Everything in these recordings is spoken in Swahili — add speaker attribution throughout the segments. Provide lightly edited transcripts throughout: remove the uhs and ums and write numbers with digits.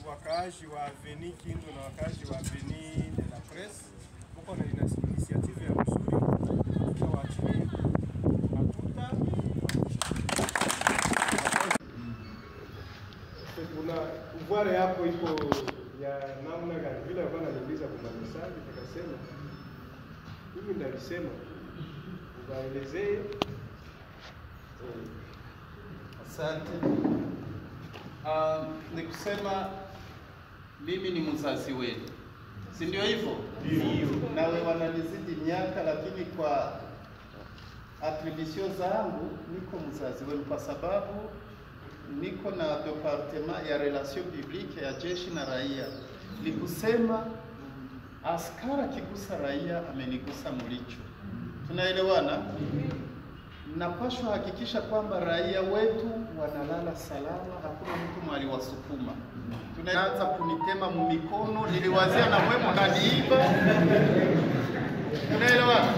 Speaker 1: Wakaaji wa Avenue Kindu na wakaaji wa Avenue de la Presse huko na initiative ya mzuri kwa waachilie matuta. Kuna uvare hapo iko ya namna gani vile bwana aliuliza kwa message nikasema mimi ndalisema ubaelezee.
Speaker 2: Asante. Ni kusema mimi ni mzazi wenu, si ndio hivyo? Ndio. Nawe wananizidi miaka, lakini kwa attribution zangu niko mzazi wenu kwa sababu niko na departement ya relation publique ya jeshi na raia. Ni kusema askari kigusa raia amenigusa mlicho. Tunaelewana? Napaswa hakikisha kwamba raia wetu wanalala salama, hakuna mtu mwaliwasukuma. Tunaanza kunitema mumikono, niliwazia na mwe mnaniiba. Tunaelewana?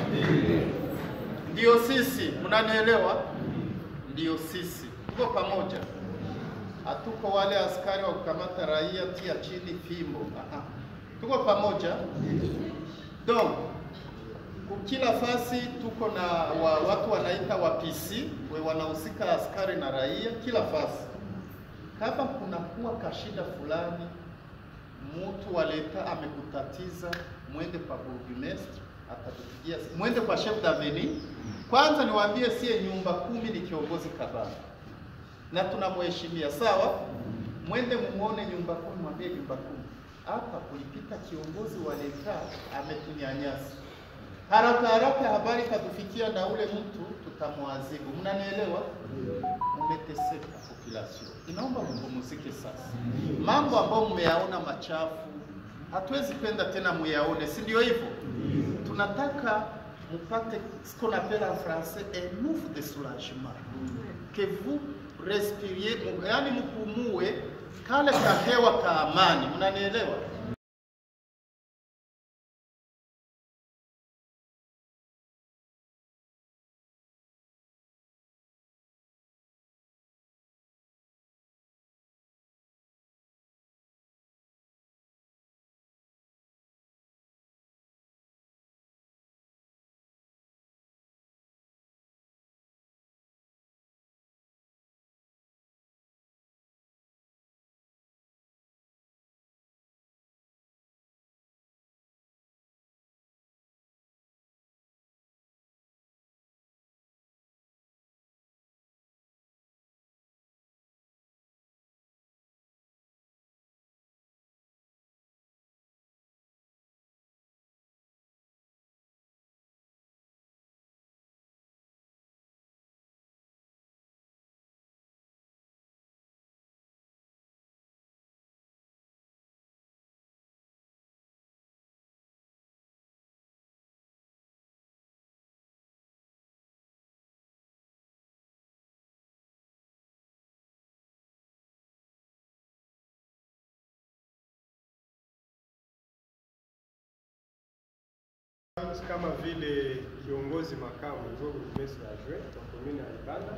Speaker 2: Ndio sisi, mnanielewa? Ndio sisi. Tuko pamoja. Hatuko wale askari wa kukamata raia tia chini fimbo. Tuko pamoja. Donc kila fasi tuko na watu wanaita wa PC, wanahusika askari na raia kila fasi. Kama kuna kuwa kashida fulani, mtu waleta amekutatiza, mwende kwa burgomestre atatupigia, mwende kwa chef d'avenue. Kwanza niwaambie sie nyumba 10 ni kiongozi kabisa. Na tunamheshimia, sawa? Mwende muone nyumba 10, mwambie nyumba 10. Hapa kulipita kiongozi wa leta ametunyanyasa. Haraka habari katufikia na ule mtu tutamwazibu. Mnanielewa? Umeteseka population. Inaomba mpumzike sasa. Mambo ambayo mmeyaona machafu hatuwezi penda tena muyaone, si ndio hivyo? Tunataka mpate ce qu'on appelle en français un mouf de soulagement. Que vous respiriez, yani mpumue kale kahewa ka amani. Mnanielewa?
Speaker 1: Kama vile kiongozi makamu ndio burgomestre adjoint kwa commune ya Ibanda,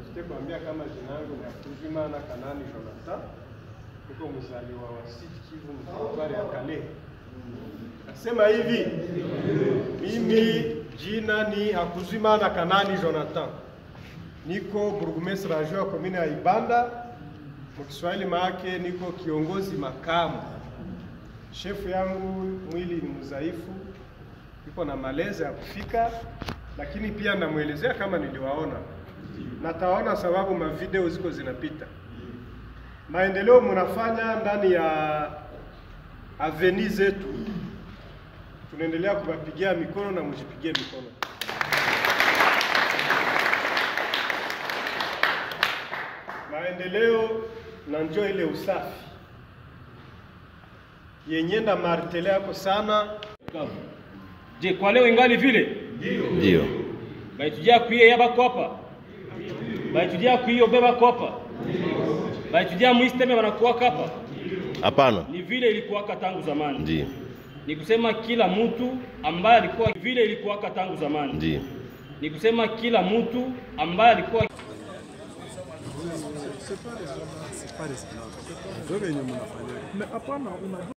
Speaker 1: nitakwambia kama jina langu ni Akuzimana Kanani Jonathan, niko mzaliwa wa Sud Kivu mkoa ya Kale. Nasema hivi, mimi jina ni Akuzimana Kanani Jonathan, niko burgomestre adjoint wa commune ya Ibanda. Kwa Kiswahili maana niko kiongozi makamu. Shefu yangu mwili ni mzaifu, yuko na malezi ya kufika, lakini pia namuelezea kama niliwaona. Nataona sababu mavideo ziko zinapita. Maendeleo mnafanya ndani ya avenue zetu. Tunaendelea kuwapigia mikono na mjipigie mikono. Maendeleo na njoo ile usafi. Yenyenda martele yako sana.
Speaker 3: Je, kwa leo ingali vile?
Speaker 4: Ndio.
Speaker 3: Baitujia kuiye yaba kopa. Baitujia kuiyo beba kopa. Baitujia muisteme wanakuwa kapa.
Speaker 4: Hapana.
Speaker 3: Ni vile ilikuwa tangu zamani.
Speaker 4: Ndio.
Speaker 3: Ni kusema kila mtu ambaye alikuwa vile ilikuwa tangu zamani.
Speaker 4: Ndio.
Speaker 3: Ni kusema kila mtu ambaye alikuwa
Speaker 5: C'est pas les esclaves. Ndio wenye mnafanya. Mais hapana, unajua